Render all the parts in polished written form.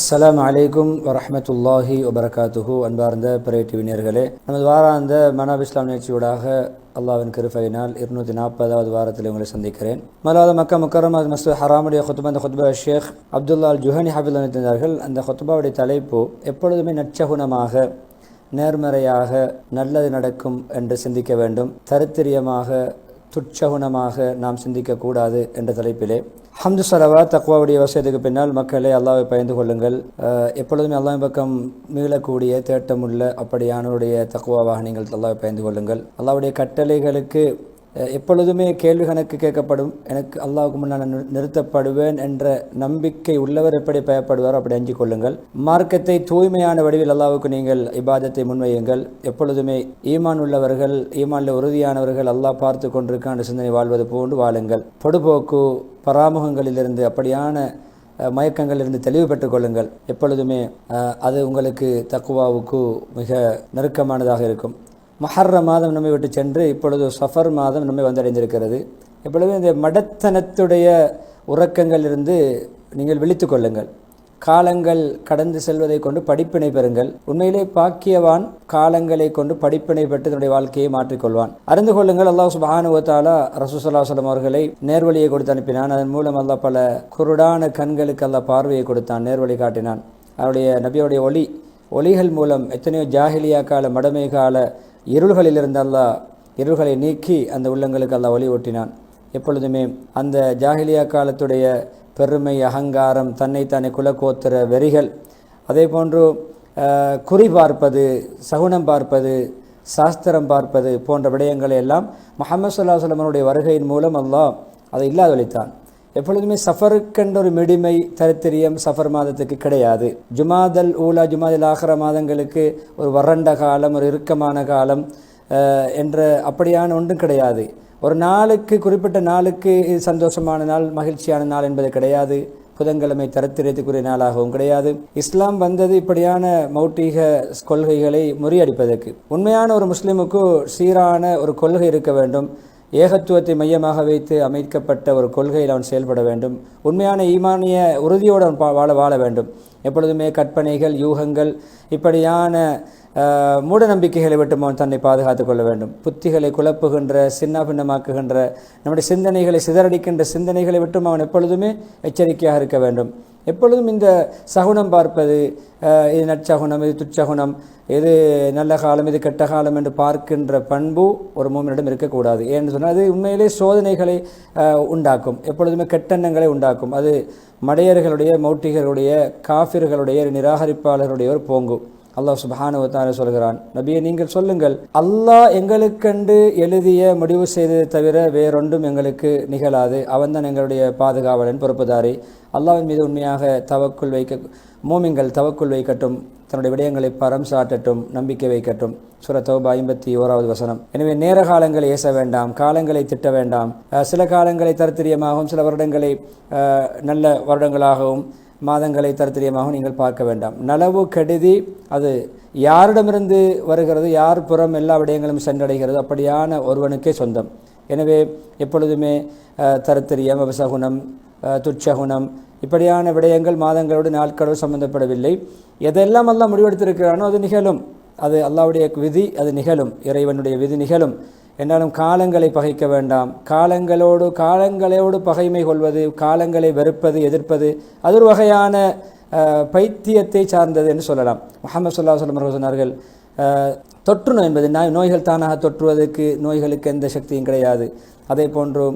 அஸ்ஸலாமு அலைக்கும் வரஹ்மத்துல்லாஹி வபரகாத்துஹு. அன்பார்ந்த பிறை டிவி நேயர்களே, நமது வாராந்த மனாப் இஸ்லாம் நிகழ்ச்சியூடாக அல்லாஹ்வின் கிருபையினால் 240வது வாரத்தில் உங்களை சந்திக்கிறேன். முதலாவது மக்கா முக்கர்ரமா மஸ்ஜித் ஹராமுடைய ஹுத்பா, அந்த ஹுத்பா ஷேக் அப்துல்லா அல் ஜுஹனி ஹஃபிதுல்லாஹ் தந்தார்கள். அந்த ஹுத்பாவுடைய தலைப்பு எப்பொழுதுமே நற்சகுனமாக, நேர்மறையாக, நல்லது நடக்கும் என்று சிந்திக்க வேண்டும், தரித்திரியமாக, துச்சகுணமாக நாம் சிந்திக்கக்கூடாது என்ற தலைப்பிலே ஹம்து ஸலவா தக்வாவுடைய வசதிக்கு பின்னால் மக்களே அல்லாஹ்வை பயந்து கொள்ளுங்கள். எப்பொழுதுமே அல்லாஹ்வின் பக்கம் மீளக்கூடிய தேட்டமுள்ள அப்படியானவருடைய தக்வாவாக நீங்கள் அல்லாஹ்வை பயந்து கொள்ளுங்கள். அல்லாஹ்வுடைய கட்டளைகளுக்கு எப்பொழுதுமே கேள்வி கணக்கு கேட்கப்படும். எனக்கு அல்லாஹ்வுக்கு முன்னால் நிறுத்தப்படுவேன் என்ற நம்பிக்கை உள்ளவர் எப்படி பயப்படுவாரோ அப்படி அஞ்சிக் கொள்ளுங்கள். மார்க்கத்தை தூய்மையான வடிவில் அல்லாஹ்வுக்கு நீங்கள் இபாதத்தை முன்வையுங்கள். எப்பொழுதுமே ஈமான் உள்ளவர்கள், ஈமானில் உறுதியானவர்கள் அல்லாஹ் பார்த்து கொண்டிருக்கான சிந்தனை வாழ்வது போன்று வாழுங்கள். பொடுபோக்கு பராமுகங்களிலிருந்து, அப்படியான மயக்கங்களிலிருந்து தெளிவு பெற்றுக் கொள்ளுங்கள். எப்பொழுதுமே அது உங்களுக்கு தக்குவாவுக்கு மிக நெருக்கமானதாக இருக்கும். முஹர்ரம் மாதம் நம்மை விட்டு சென்று இப்பொழுது சஃபர் மாதம் நம்மை வந்தடைந்திருக்கிறது. எப்பொழுதுமே இந்த மடத்தனத்துடைய உறக்கங்களிலிருந்து நீங்கள் விழித்து கொள்ளுங்கள். காலங்கள் கடந்து செல்வதை கொண்டு படிப்பினை பெறுங்கள். உண்மையிலே பாக்கியவான் காலங்களை கொண்டு படிப்பினை பெற்று தன்னுடைய வாழ்க்கையை மாற்றிக்கொள்வான். அறிந்து கொள்ளுங்கள், அல்லாஹ் சுப்ஹானஹு வ தஆலா ரசூல் ஸல்லல்லாஹு அலைஹி வஸல்லம் அவர்களை நேர்வழியை கொடுத்து அனுப்பினான். அதன் மூலம் அல்லாஹ் பல குருடான கண்களுக்கு அல்லாஹ் பார்வையை கொடுத்தான், நேர்வழி காட்டினான். அவருடைய நபியுடைய ஒளிகள் மூலம் எத்தனையோ ஜாஹிலியா கால, மடமை கால இருள்களிலிருந்து அல்லாஹ் இருள்களை நீக்கி அந்த உள்ளங்களுக்கு அல்லாஹ் ஒளி ஓட்டினான். எப்பொழுதுமே அந்த ஜாஹிலியா காலத்துடைய பெருமை, அகங்காரம், தன்னைத்தானே குலக்கோத்திர வெறிகள், அதே போன்று குறி பார்ப்பது, சகுனம் பார்ப்பது, சாஸ்திரம் பார்ப்பது போன்ற விடயங்களை எல்லாம் முஹம்மது ஸல்லல்லாஹு அலைஹி வஸல்லம் வருகையின் மூலம் அல்லாஹ் அதை இல்லாதொழித்தான். எப்பொழுதுமே சஃபருக்கென்ற ஒரு மிடிமை, தரித்திரியம் சஃபர் மாதத்துக்கு கிடையாது. ஜுமாதல் ஊலா, ஜுமாதல் ஆஹிர மாதங்களுக்கு ஒரு வறண்ட காலம், ஒரு இறுக்கமான காலம் என்ற அப்படியான ஒன்றும் கிடையாது. ஒரு நாளுக்கு, குறிப்பிட்ட நாளுக்கு இது சந்தோஷமான நாள், மகிழ்ச்சியான நாள் என்பது கிடையாது. புதன்கிழமை தரித்திரத்துக்குரிய நாளாகவும் கிடையாது. இஸ்லாம் வந்தது இப்படியான மௌட்டிக கொள்கைகளை முறியடிப்பதற்கு. உண்மையான ஒரு முஸ்லிமுக்கு சீரான ஒரு கொள்கை இருக்க வேண்டும். ஏகத்துவத்தை மையமாக வைத்து அமைக்கப்பட்ட ஒரு கொள்கையில் அவன் செயல்பட வேண்டும். உண்மையான ஈமானிய உறுதியோடு அவன் வாழ வேண்டும். எப்பொழுதுமே கற்பனைகள், யூகங்கள், இப்படியான மூட நம்பிக்கைகளை விட்டு அவன் தன்னை பாதுகாத்து கொள்ள வேண்டும். புத்திகளை குழப்புகின்ற, சின்ன பின்னமாக்குகின்ற, நம்முடைய சிந்தனைகளை சிதறடிக்கின்ற சிந்தனைகளை விட்டும் அவன் எப்பொழுதுமே எச்சரிக்கையாக இருக்க வேண்டும். எப்பொழுதும் இந்த சகுனம் பார்ப்பது, இது நற்சகுனம், இது துச்சகுனம், இது நல்ல காலம், இது கெட்ட காலம் என்று பார்க்கின்ற பண்பு ஒரு மூமினிடம் இருக்கக்கூடாது. ஏன்னு சொன்னால் அது உண்மையிலே சோதனைகளை உண்டாக்கும், எப்பொழுதுமே கெட்டெண்ணங்களை உண்டாக்கும். அது மடையர்களுடைய, மௌட்டிகளுடைய, காஃபிர்களுடைய, நிராகரிப்பாளர்களுடைய ஒரு போங்கு. அல்லாஹ் சுப்ஹானஹு வ தஆலா சொல்கிறான், நபியே நீங்கள் சொல்லுங்கள், அல்லாஹ் எங்களுக்கென்று எழுதிய முடிவு செய்ததை தவிர வேறொன்றும் எங்களுக்கு நிகழாது. அவன்தான் எங்களுடைய பாதுகாவலன், பொறுப்புதாரி. அல்லாஹ்வின் மீது உண்மையாக மூமின்கள் தவக்குல் வைக்கட்டும், தன்னுடைய விடயங்களை பரம் சாட்டட்டும், நம்பிக்கை வைக்கட்டும். சூரா தௌபா 51வது வசனம். எனவே நேர காலங்களை ஏச வேண்டாம், காலங்களை திட்ட வேண்டாம். சில காலங்களை தரித்திரியமாகவும், சில வருடங்களை நல்ல வருடங்களாகவும், மாதங்களை தரித்திரியமாகவும் நீங்கள் பார்க்க வேண்டாம். நலவு கெடுதி அது யாரிடமிருந்து வருகிறது, யார் புறம் எல்லா விடயங்களும் சென்றடைகிறது, அப்படியான ஒருவனுக்கே சொந்தம். எனவே எப்பொழுதுமே தரித்திரியம், அபசகுனம், துச்சகுனம், இப்படியான விடயங்கள் மாதங்களோடு நாட்களோடு சம்பந்தப்படவில்லை. எதெல்லாம் அல்லாஹ் முடிவெடுத்திருக்கிறானோ அது நிகழும். அது அல்லாஹ்வுடைய விதி, அது நிகழும். இறைவனுடைய விதி நிகழும். என்னாலும் காலங்களை பகைக்க வேண்டாம். காலங்களோடு பகைமை கொள்வது, காலங்களை வெறுப்பது, எதிர்ப்பது, அது ஒரு வகையான பைத்தியத்தை சார்ந்தது என்று சொல்லலாம். முஹம்மது ஸல்லல்லாஹு அலைஹி வஸல்லம் சொன்னார்கள், தொற்று நோய் என்பது நோய்கள் தானாக தொற்றுவதற்கு நோய்களுக்கு எந்த சக்தியும் கிடையாது. அதே போன்று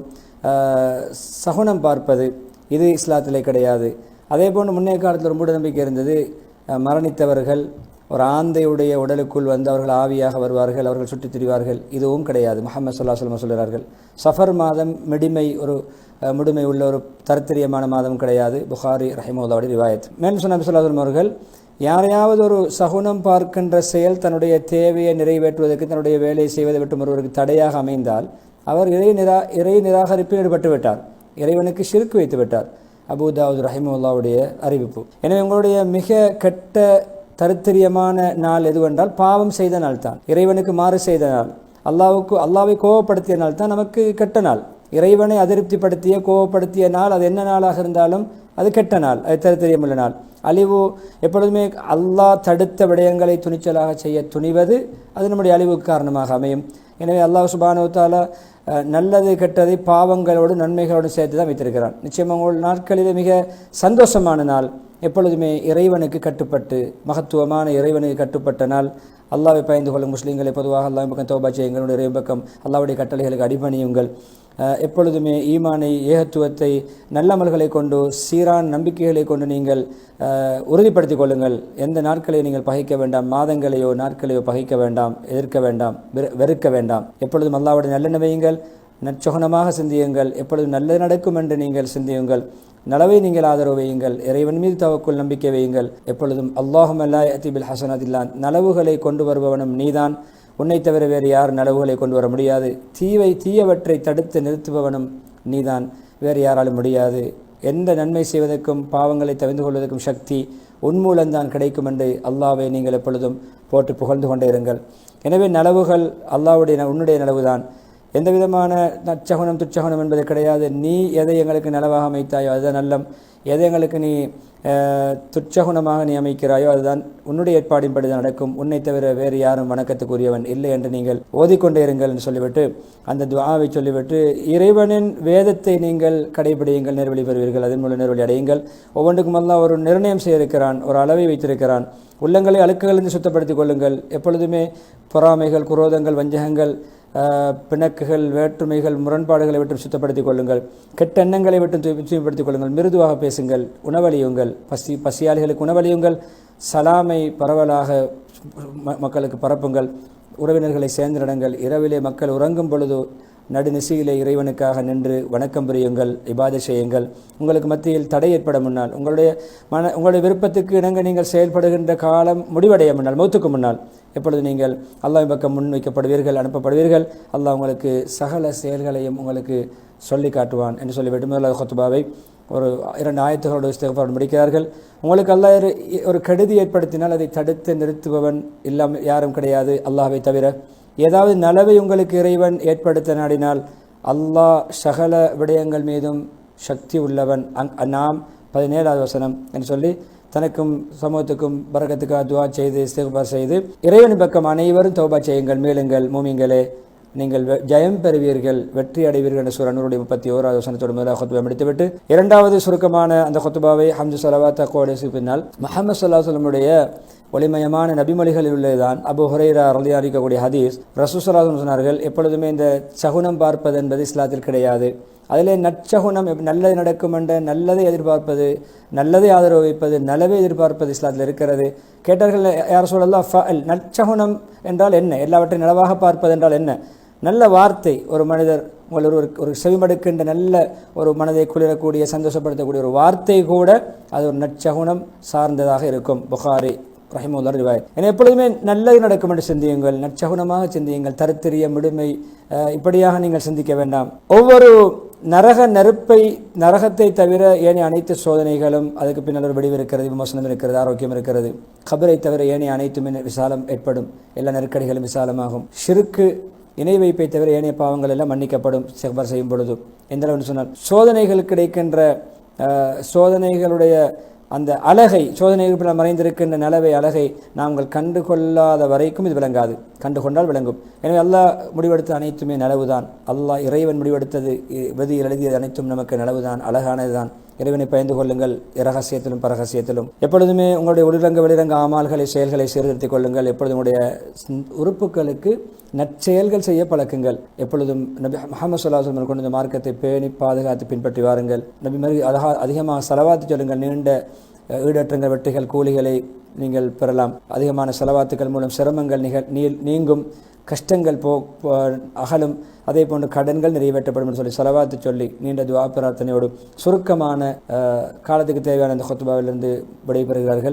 சகுனம் பார்ப்பது, இது இஸ்லாத்திலே கிடையாது. அதே போன்று முன்னைய காலத்தில் ஒரு மூட நம்பிக்கை இருந்தது. மரணித்தவர்கள் ஒரு ஆந்தையுடைய உடலுக்குள் வந்து அவர்கள் ஆவியாக வருவார்கள், அவர்கள் சுற்றித் திரிவார்கள். இதுவும் கிடையாது. முஹம்மது ஸல்லல்லாஹு அலைஹி வஸல்லம் சொல்கிறார்கள், சஃபர் மாதம் முடுமை உள்ள ஒரு தரித்திரியமான மாதம் கிடையாது. புகாரி ரஹிமஹுல்லாஹுடைய ரிவாயத். மேலும் சொன்ன நபி ஸல்லல்லாஹு அலைஹி வஸல்லம் அவர்கள், யாரையாவது ஒரு சகுனம் பார்க்கின்ற செயல் தன்னுடைய தேவையை நிறைவேற்றுவதற்கு, தன்னுடைய வேலையை செய்வதை விட்டு ஒருவருக்கு தடையாக அமைந்தால் அவர் இறை நிராகரிப்பில் ஈடுபட்டு விட்டார், இறைவனுக்கு ஷிர்க் வைத்து விட்டார். அபூ தாவூத் ரஹிமஹுல்லாஹுடைய அறிவிப்பு. எனவே உங்களுடைய மிக கெட்ட தரித்திரியமான நாள் எதுவென்றால் பாவம் செய்த நாள் தான், இறைவனுக்கு மாறு செய்த நாள், அல்லாஹ்வை கோபப்படுத்திய நாள் தான் நமக்கு கெட்ட நாள். இறைவனை அதிருப்திப்படுத்திய கோபப்படுத்திய நாள் அது என்ன நாளாக இருந்தாலும் அது கெட்ட நாள், அது தெரியமுள்ள நாள். அழிவு எப்பொழுதுமே அல்லாஹ் தடுத்த விடயங்களை துணிச்சலாக செய்ய துணிவது அது நம்முடைய அழிவுக்கு காரணமாக அமையும். எனவே அல்லாஹ் சுப்ஹானஹு வ தஆலா நல்லது கெட்டதை பாவங்களோடு நன்மைகளோடு சேர்த்து தான் வைத்திருக்கிறான். நிச்சயமாக உங்கள் நாட்களிலே மிக சந்தோஷமான நாள், எப்பொழுதுமே இறைவனுக்கு கட்டுப்பட்டு மகத்துவமான இறைவனுக்கு கட்டுப்பட்ட நாள். அல்லாஹ்வை பயந்து கொள்ளும் முஸ்லீம்களை பொதுவாக அல்லாஹ் பக்கம் தௌபா செய்யுங்கள், இறைவன் பக்கம் அல்லாஹ்வுடைய கட்டளைகளுக்கு அடிபணியுங்கள். எப்பொழுதுமே ஈமானை, ஏகத்துவத்தை, நல்லமல்களை கொண்டு சீரான் நம்பிக்கைகளை கொண்டு நீங்கள் உறுதிப்படுத்திக் கொள்ளுங்கள். எந்த நாட்களை நீங்கள் பகைக்க வேண்டாம், மாதங்களையோ நாட்களையோ பகைக்க வேண்டாம், எதிர்க்க வேண்டாம், வெறுக்க வேண்டாம். எப்பொழுதும் அல்லாஹ்வுடைய நல்லெண்ண வையுங்கள், நற்சொகனமாக சிந்தியுங்கள். எப்பொழுதும் நல்லது நடக்கும் என்று நீங்கள் சிந்தியுங்கள். நலவை நீங்கள் ஆதரவு வையுங்கள். இறைவன் மீது தவக்குள் நம்பிக்கை வையுங்கள். எப்பொழுதும் அல்லாஹும்ம லா யஅதி பில் ஹஸனாத்தில்லா, நலவுகளை கொண்டு வருபவனும் நீதான், உன்னை தவிர வேறு யார் நலவுகளை கொண்டு வர முடியாது. தீயவற்றை தடுத்து நிறுத்துபவனும் நீதான், வேறு யாராலும் முடியாது. எந்த நன்மை செய்வதற்கும் பாவங்களை தவிர்த்து கொள்வதற்கும் சக்தி உன்மூலம்தான் கிடைக்கும் என்று அல்லாஹ்வை நீங்கள் எப்பொழுதும் போட்டு புகழ்ந்து கொண்டே இருங்கள். எனவே நலவுகள் அல்லாஹ்வுடைய உன்னுடைய நலவுதான். எந்த விதமான நற்சகுனம் துச்சகுனம் என்பது கிடையாது. நீ எதை எங்களுக்கு நலவாக அமைத்தாயோ அதுதான் நல்லம், எதை எங்களுக்கு நீ துச்சகுணமாக நீ அமைக்கிறாயோ அதுதான் உன்னுடைய ஏற்பாடின்படி தான் நடக்கும். உன்னை தவிர வேறு யாரும் வணக்கத்துக்குரியவன் இல்லை என்று நீங்கள் ஓதிக்கொண்டே இருங்கள் என்று சொல்லிவிட்டு அந்த துஆவை சொல்லிவிட்டு இறைவனின் வேதத்தை நீங்கள் கடைபிடியுங்கள், நேர்வழி பெறுவீர்கள். அதன் மூலம் நேர்வழி அடையுங்கள். ஒவ்வொன்றுக்கும் அல்லாஹ் ஒரு நிர்ணயம் செய்திருக்கிறான், ஒரு அளவை வைத்திருக்கிறான். உள்ளங்களை அழுக்குகளிலிருந்து சுத்தப்படுத்திக் கொள்ளுங்கள். எப்பொழுதுமே பொறாமைகள், குரோதங்கள், வஞ்சகங்கள், பிணக்குகள், வேற்றுமைகள், முரண்பாடுகளை விட்டு சுத்தப்படுத்திக் கொள்ளுங்கள். கெட்ட எண்ணங்களை விட்டு தூய்மைப்படுத்திக் கொள்ளுங்கள். மிருதுவாக பேசுங்கள், உணவளியுங்கள், பசியாளிகளுக்கு உணவளியுங்கள், சலாமை பரவலாக மக்களுக்கு பரப்புங்கள், உறவினர்களை சேர்ந்திடங்கள். இரவிலே மக்கள் உறங்கும் பொழுது நடுநிசையிலே இறைவனுக்காக நின்று வணக்கம் புரியுங்கள், இபாதத் செய்யுங்கள். உங்களுக்கு மத்தியில் தடை ஏற்பட முன்னால், உங்களுடைய விருப்பத்துக்கு இணங்க நீங்கள் செயல்படுகின்ற காலம் முடிவடைய முன்னால், மௌத்துக்கு முன்னால் எப்பொழுது நீங்கள் அல்லாஹ்வின் பக்கம் முன்வைக்கப்படுவீர்கள், அனுப்பப்படுவீர்கள், அல்லாஹ் உங்களுக்கு சகல செயல்களையும் உங்களுக்கு சொல்லி காட்டுவான் என்று சொல்லிவிட்டு முதலாவது குத்பாவை ஒரு 2 ஆயத்துகளோடு இஸ்திக்ஃபார் முடிக்கிறார்கள். உங்களுக்கு அல்லாஹ் ஒரு கெடுதி ஏற்படுத்தினால் அதை தடுத்து நிறுத்துபவன் இல்லாமல் யாரும் கிடையாது அல்லாஹ்வை தவிர. ஏதாவது நலவை உங்களுக்கு இறைவன் ஏற்படுத்த நாடினால் அல்லாஹ் சகல விடயங்கள் மீதும் சக்தி உள்ளவன். நாம் 17வது வசனம் என்று சொல்லி தனக்கும் சமூகத்துக்கும் பரக்கத்துக்காக துஆ செய்து இஸ்திக்ஃபார் செய்து இறைவனின் பக்கம் அனைவரும் தௌபா செய்யுங்கள், மீளுங்கள் மூமின்களே, நீங்கள் ஜெயம் பெறுவீர்கள், வெற்றி அடைவீர்கள் என்ற சூரா நூருடைய 31வது வசனத்தோடு முதலாக குத்பா முடித்துவிட்டு இரண்டாவது சுருக்கமான அந்த குத்பாவை ஹம்து ஸலவாத் தக்வாவுடைய பின்னால் முஹம்மது ஸல்லல்லாஹு அலைஹி வஸல்லமுடைய ஒளிமயமான நபிமொழிகளில் உள்ளதுதான் அபூ ஹுரைரா ரலியல்லாஹு அன்ஹு அறிவிக்கக்கூடிய ஹதீஸ். ரசூல் ஸல்லல்லாஹு அலைஹி வஸல்லம் சொன்னார்கள், எப்பொழுதுமே இந்த சகுனம் பார்ப்பது என்பது இஸ்லாத்தில் கிடையாது. அதிலே நற்சகுனம், நல்லது நடக்கும் என்ற நல்லதை எதிர்பார்ப்பது, நல்லதை ஆதரவு வைப்பது, நலவை எதிர்பார்ப்பது இஸ்லாத்தில் இருக்கிறது. கேட்டார்கள், யார் சொல்லலாம் ஃபஅல், நற்சகுனம் என்றால் என்ன, எல்லாவற்றையும் நலவாக பார்ப்பது என்றால் என்ன? நல்ல வார்த்தை, ஒரு மனிதர் ஒரு செவிமடுக்கின்ற நல்ல ஒரு மனதை குளிரக்கூடிய சந்தோஷப்படுத்தக்கூடிய ஒரு வார்த்தை கூட அது ஒரு நற்சகுனம் சார்ந்ததாக இருக்கும். புகாரி ரஹிமஹுல்லாஹ் ரிவாயத். என எப்பொழுதுமே நல்லது நடக்கும் என்று சிந்தியுங்கள், நற்சகுனமாக சிந்தியுங்கள். தருத்திரிய மிடுமை இப்படியாக நீங்கள் சிந்திக்க வேண்டாம். ஒவ்வொரு நரகத்தை தவிர ஏனைய அனைத்து சோதனைகளும் அதுக்கு பின்னால் ஒரு வடிவு இருக்கிறது, விமோசனம் இருக்கிறது, ஆரோக்கியம் இருக்கிறது. கபரை தவிர ஏனைய அனைத்தும் விசாலம் ஏற்படும், எல்லா நெருக்கடிகளும் விசாலமாகும். ஷிர்க்கு, இணை வைப்பை தவிர ஏனைய பாவங்கள் எல்லாம் மன்னிக்கப்படும் இஸ்திக்ஃபார் செய்யும் பொழுது. எந்த அளவுன்னு சொன்னால் சோதனைகள் கிடைக்கின்ற சோதனைகளுடைய அந்த அழகை, சோதனைகள் மறைந்திருக்கின்ற நலவை அழகை நாங்கள் கண்டுகொள்ளாத வரைக்கும் இது விளங்காது, கண்டுகொண்டால் விளங்கும். எனவே அல்லாஹ் முடிவெடுத்த அனைத்துமே நலவுதான். அல்லாஹ் இறைவன் முடிவெடுத்தது, விதியில் எழுதியது அனைத்தும் நமக்கு நலவுதான், அழகானதுதான். இறைவனை பயந்து கொள்ளுங்கள், இரகசியத்திலும் பரகசியத்திலும். எப்பொழுதுமே உங்களுடைய உள்ரங்க வெளிரங்க ஆமால்களை, செயல்களை சீர்திருத்திக் கொள்ளுங்கள். எப்பொழுதும் உங்களுடைய உறுப்புகளுக்கு நற்செயல்கள் செய்ய பழக்குங்கள். எப்பொழுதும் நபி முஹம்மது ஸல்லல்லாஹு அலைஹி வஸல்லம் கொண்டு இந்த மார்க்கத்தை பேணி பாதுகாத்து பின்பற்றி வாருங்கள். நபி மாதிரி அதிகமாக ஸலவாத்து சொல்லுங்கள். நீண்ட ஈடற்றங்கள், வெற்றிகள், கூலிகளை நீங்கள் பெறலாம். அதிகமான ஸலவாத்துக்கள் மூலம் சிரமங்கள் நீங்கும், கஷ்டங்கள் அகலும், அதே போன்று கடன்கள் நிறைவேற்றப்படும் என்று சொல்லி ஸலவாத்து சொல்லி நீண்ட துஆ பிரார்த்தனையோடு சுருக்கமான காலத்துக்கு தேவையான அந்த குத்பாவிலிருந்து விடைபெறுகிறார்கள்.